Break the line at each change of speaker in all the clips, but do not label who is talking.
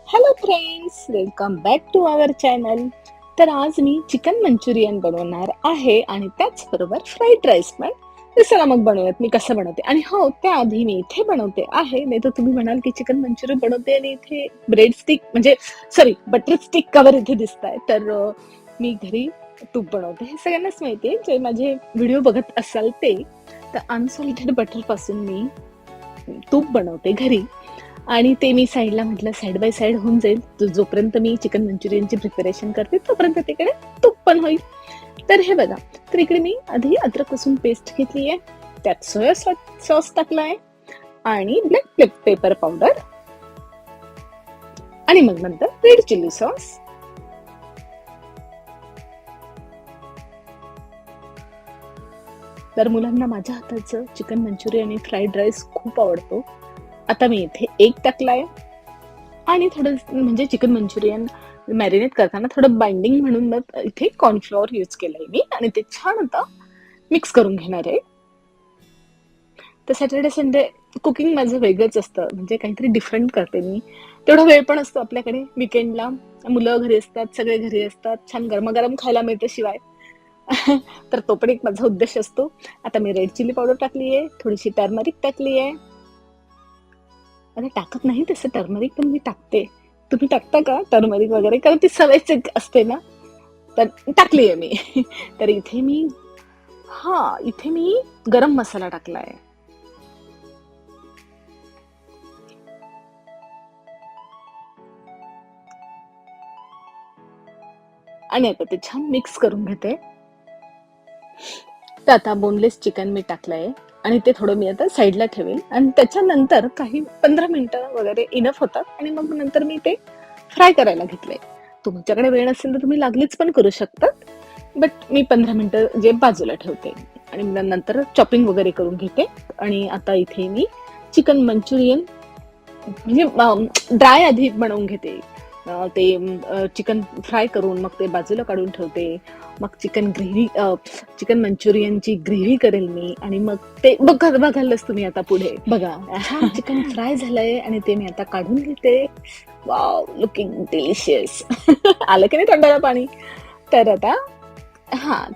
Hello friends, welcome back to our channel. तर आज मी chicken Manchurian बनवणार आहे आणि त्याचबरोबर फ्राईड राईस पण. तर चला मग बनवूयात मी कसं बनवते. आणि हो, त्याआधी मी इथे बनवते आहे, नाही तर तुम्ही म्हणाल की चिकन मंचुरियन बनवते आणि इथे ब्रेड स्टिक म्हणजे सॉरी बटर स्टिक कवर इथे दिसत आहे. तर मी घरी तूप बनवते. हे सगळ्यांनाच माहिती आहे, जे माझे व्हिडिओ बघत असाल ते. तर अनसॉल्टेड बटर पासून मी तूप बनवते घरी. आणि ते मी साईडला म्हटलं साईड बाय साईड होऊन जाईल. जोपर्यंत मी चिकन मंचुरियनची प्रिपरेशन करते तोपर्यंत तिकडे तूप पण होईल. तर हे बघा, तर इकडे मी आधी अद्रक लसूण पेस्ट घेतली आहे, त्यात सोया सॉस टाकलाय आणि ब्लॅक पेपर पावडर आणि मग नंतर रेड चिली सॉस. तर मुलांना माझ्या हाताचं चिकन मंचुरियन आणि फ्राईड राईस खूप आवडतो. आता मी इथे एक टाकलाय आणि थोडं म्हणजे चिकन मंचुरियन मॅरिनेट करताना थोडं बाइंडिंग म्हणून मग इथे कॉर्नफ्लॉवर यूज केलंय मी आणि ते छान आता मिक्स करून घेणार आहे. तर सॅटर्डे संडे कुकिंग माझं वेगळंच असतं, म्हणजे काहीतरी डिफरंट करते मी. तेवढा वेळ पण असतो आपल्याकडे विकेंडला. मुलं घरी असतात, सगळे घरी असतात, छान गरमागरम खायला मिळतं शिवाय. तर तो पण एक माझा उद्देश असतो. आता मी रेड चिली पावडर टाकली आहे, थोडीशी टर्मरिक टाकली आहे. अरे टाकत नाही तसं टर्मरिक, पण मी टाकते. तुम्ही टाकता का टर्मरिक वगैरे? कारण ती सवयच एक असते ना. तर टाकली आहे मी. तर इथे मी गरम मसाला टाकलाय. आणि आता ते छान मिक्स करून घेते. तर आता बोनलेस चिकन मी टाकलंय आणि ते थोडं मी आता साईडला ठेवेल आणि त्याच्यानंतर काही 15 मिनिटं वगैरे इनफ होतात आणि मग नंतर मी ते फ्राय करायला घेतलंय. तुमच्याकडे वेळ नसेल तर तुम्ही लागलीच पण करू शकतात, बट मी 15 मिनिटं जे बाजूला ठेवते आणि नंतर चॉपिंग वगैरे करून घेते. आणि आता इथे मी चिकन मंचुरियन म्हणजे ड्राय आधी बनवून घेते. ते चिकन फ्राय करून मग ते बाजूला काढून ठेवते. मग चिकन मंचुरियनची ग्रेव्ही करेल मी आणि मग ते बघालच तुम्ही आता पुढे बघा. छान चिकन फ्राय झालंय आणि ते मी आता काढून घेते. Wow, looking delicious. आलं की नाही तोंडाला पाणी. तर आता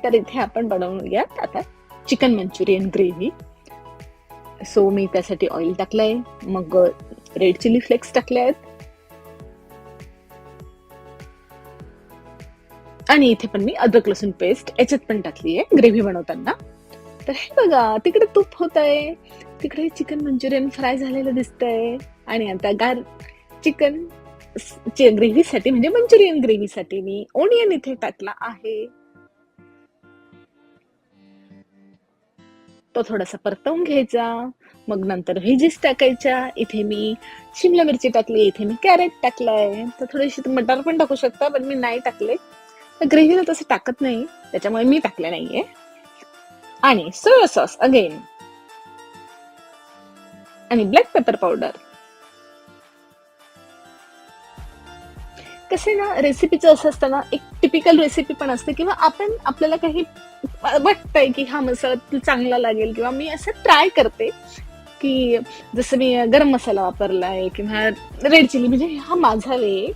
तर इथे आपण बनवूयात आता चिकन मंचुरियन ग्रेव्ही. सो मी त्यासाठी ऑइल टाकलंय, मग रेड चिली फ्लेक्स टाकले आहेत आणि इथे पण मी अद्रक लसूण पेस्ट याच्यात पण टाकली आहे ग्रेव्ही बनवताना. तर हे बघा, तिकडे तूप होत आहे, तिकडे चिकन मंचुरियन फ्राय झालेलं दिसतंय आणि आता चिकन ग्रेव्हीसाठी म्हणजे मंचुरियन ग्रेव्हीसाठी मी ओनियन इथे टाकला आहे. तो थोडासा परतवून घ्यायचा, मग नंतर व्हेजीस टाकायच्या. इथे मी शिमला मिरची टाकली, इथे मी कॅरेट टाकलाय. तर थोडीशी मटार पण टाकू शकता, पण मी नाही टाकले. ग्रेव्हीला तसं टाकत नाही, त्याच्यामुळे मी टाकले नाहीये. आणि सोया सॉस अगेन आणि ब्लॅक पेपर पावडर. कसे ना, रेसिपीचं असं असतं ना, एक टिपिकल रेसिपी पण असते किंवा आपल्याला काही वाटतंय की हा मसाला चांगला लागेल किंवा मी असं ट्राय करते की जसं मी गरम मसाला वापरलाय किंवा रेड चिली, म्हणजे हा माझा वे.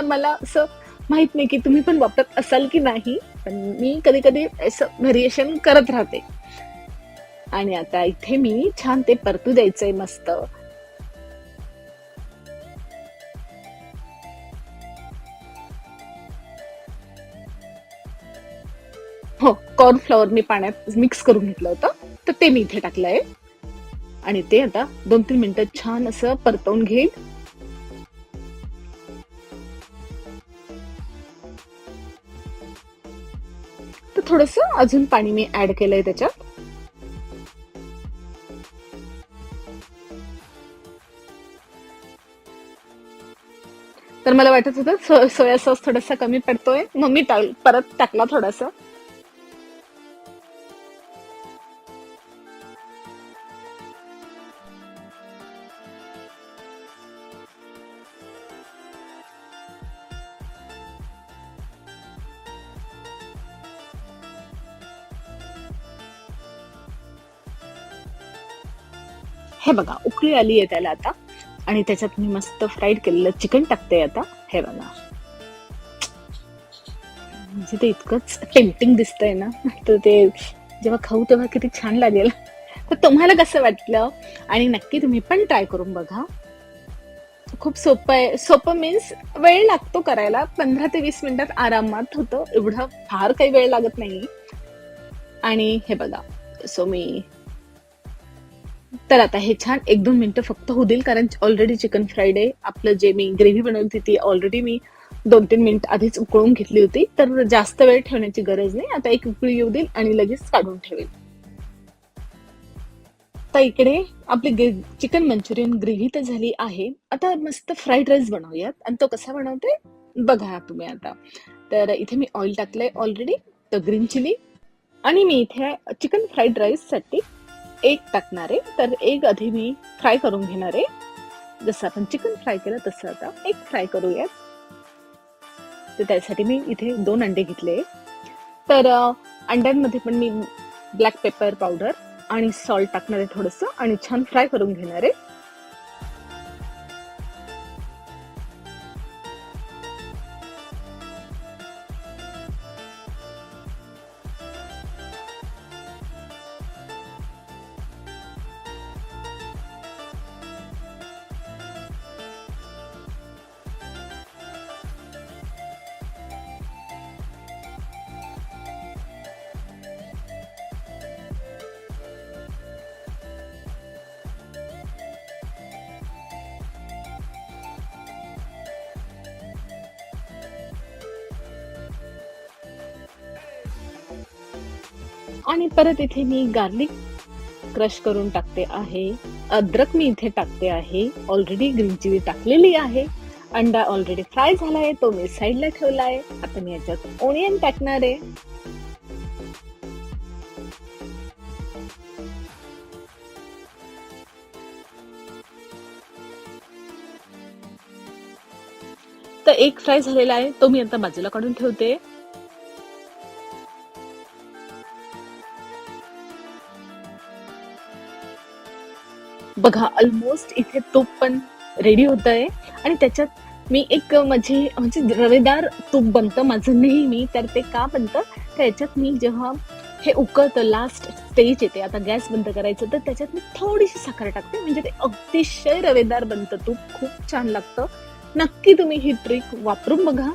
मला असं माहित नाही की तुम्ही पण वापरत असाल की नाही, पण मी कधी कधी असं व्हेरिएशन करत राहते. आणि आता इथे मी छान ते परतू द्यायचंय मस्त. हो, कॉर्नफ्लॉवर मी पाण्यात मिक्स करून घेतलं होतं, तर ते मी इथे टाकलंय आणि ते आता 2-3 मिनिटं छान असं परतवून घेईल. तर थोडस अजून पाणी मी ऍड केलंय त्याच्यात. तर मला वाटत होतं सोया सॉस थोडासा कमी पडतोय, मग मी परत टाकला थोडासा. हे बघा, उकळी आली आहे त्याला आता. आणि त्याच्यात मी मस्त फ्राईड केलेलं चिकन टाकते आता. हे बघा, म्हणजे ते इतकंच टेम्पटिंग दिसतंय ना, तर ते जेव्हा खाऊ तेव्हा किती छान लागेल. तर तुम्हाला कसं वाटलं? आणि नक्की तुम्ही पण ट्राय करून बघा. खूप सोपं आहे. सोपं मीन्स वेळ लागतो करायला. 15 ते 20 मिनिटात आरामात होतं. एवढा फार काही वेळ लागत नाही. आणि हे बघा, सो मी तर आता हे छान 1-2 मिनिटं फक्त होऊ देईल, कारण ऑलरेडी चिकन फ्राईड आहे. आपलं जे मी ग्रेव्ही बनवली होती ती ऑलरेडी मी 2-3 मिनिट आधीच उकळून घेतली होती. तर जास्त वेळ ठेवण्याची गरज नाही. आता एक उकळी येऊ देईल आणि लगेच काढून ठेवेल. तर इकडे आपली चिकन मंचुरियन ग्रेव्ही तर झाली आहे. आता मस्त फ्राईड राईस बनवूयात. आणि तो कसा बनवते बघा तुम्ही आता. तर इथे मी ऑइल टाकलंय ऑलरेडी, तर ग्रीन चिली. आणि मी इथे चिकन फ्राईड राईस साठी एग टाकणार आहे. तर एग आधी मी फ्राय करून घेणार आहे. जसं आपण चिकन फ्राय केलं तसं आता एग फ्राय करूयात. तर त्यासाठी मी इथे 2 अंडे घेतले. तर अंड्यांमध्ये पण मी ब्लॅक पेपर पावडर आणि सॉल्ट टाकणार आहे थोडंसं, आणि छान फ्राय करून घेणार आहे. आणि परत इथे मी गार्लिक क्रश करून टाकते आहे. अद्रक मी इथे टाकते आहे. ऑलरेडी ग्रीन चिली टाकलेली आहे. अंडा ऑलरेडी फ्राय झाला आहे, तो मी साईडला ठेवला आहे. आता मी याच्यात ओनियन टाकणार आहे. तर एक फ्राय झालेला आहे, तो मी आता बाजूला काढून ठेवते. बघा, ऑलमोस्ट इथे तूप पण रेडी होत आहे. आणि त्याच्यात मी एक म्हणजे रवेदार तूप बनतं माझं नेहमी. तर ते का बनतं, तर याच्यात मी जेव्हा हे उकळतं, लास्ट स्टेज येते, आता गॅस बंद करायचं, तर त्याच्यात मी थोडीशी साखर टाकते. म्हणजे ते अतिशय रवेदार बनतं तूप, खूप छान लागतं. नक्की तुम्ही ही ट्रिक वापरून बघा.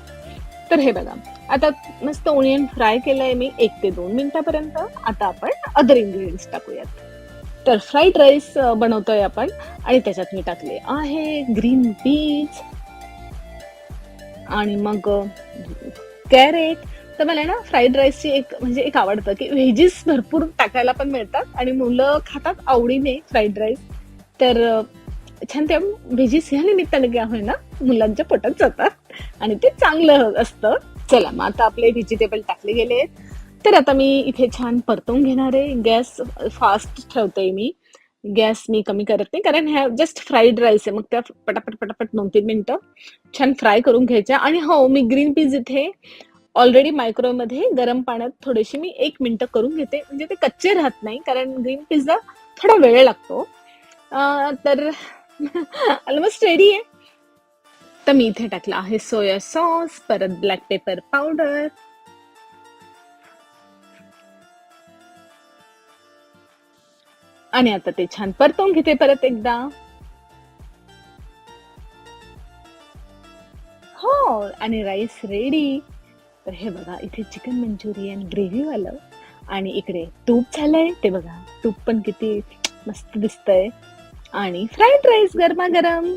तर हे बघा, आता मस्त ओनियन फ्राय केलंय मी 1 ते 2 मिनिटापर्यंत. आता आपण अदर इन्ग्रेडियंट्स टाकूयात. तर फ्राईड राईस बनवतोय आपण, आणि त्याच्यात मी टाकले आहे ग्रीन पीज, आणि मग कॅरेट. तर मला ना फ्राईड राईसची एक आवडतं की व्हेजीस भरपूर टाकायला पण मिळतात, आणि मुलं खातात आवडीने फ्राईड राईस. तर छान त्या व्हेजीस ह्या निमित्ताने काय होईना मुलांच्या पोटात जातात, आणि ते चांगलं असतं. चला, मग आता आपले व्हेजिटेबल टाकले गेले. तर आता मी इथे छान परतवून घेणार आहे. गॅस फास्ट ठेवते मी. गॅस मी कमी करत नाही, कारण ह्या जस्ट फ्राईड राईस आहे. मग त्या पटापट पटापट 2-3 मिनिटं छान फ्राय करून घ्यायच्या. आणि हो, मी ग्रीन पीज इथे ऑलरेडी मायक्रोवेव्हमध्ये गरम पाण्यात थोडेसे मी 1 मिनिटं करून घेते, म्हणजे ते कच्चे राहत नाही, कारण ग्रीन पीजला थोडा वेळ लागतो. तर ऑलमोस्ट रेडी आहे. तर मी इथे टाकला आहे सोया सॉस, परत ब्लॅक पेपर पावडर, आणि आता ते छान परतवून घेते परत एकदा. हो, आणि राईस रेडी. तर हे बघा, इथे चिकन मंचुरियन ग्रेव्ही वालं, आणि इकडे तूप झालंय, ते बघा तूप पण किती मस्त दिसतंय, आणि फ्राईड राईस गरमागरम.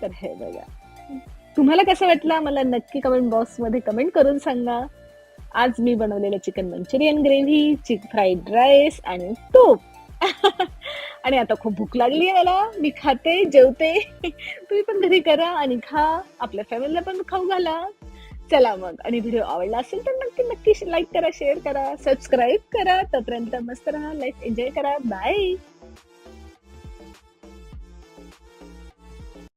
तर हे बघा, तुम्हाला कसं वाटलं मला नक्की कमेंट बॉक्स मध्ये कमेंट करून सांगा. आज मी बनवलेलं chicken Manchurian gravy, fried rice आणि तूप. आणि आता खूप भूक लागली आहे मला, मी खाते, जेवते. तुम्ही पण घरी करा आणि खा, आपल्या फॅमिलीला पण खाऊ घाला. चला मग, आणि व्हिडिओ आवडला असेल तर नक्की नक्की लाईक करा, शेअर करा, सबस्क्राईब करा. तोपर्यंत मस्त राहा, लाईफ एन्जॉय करा. बाय.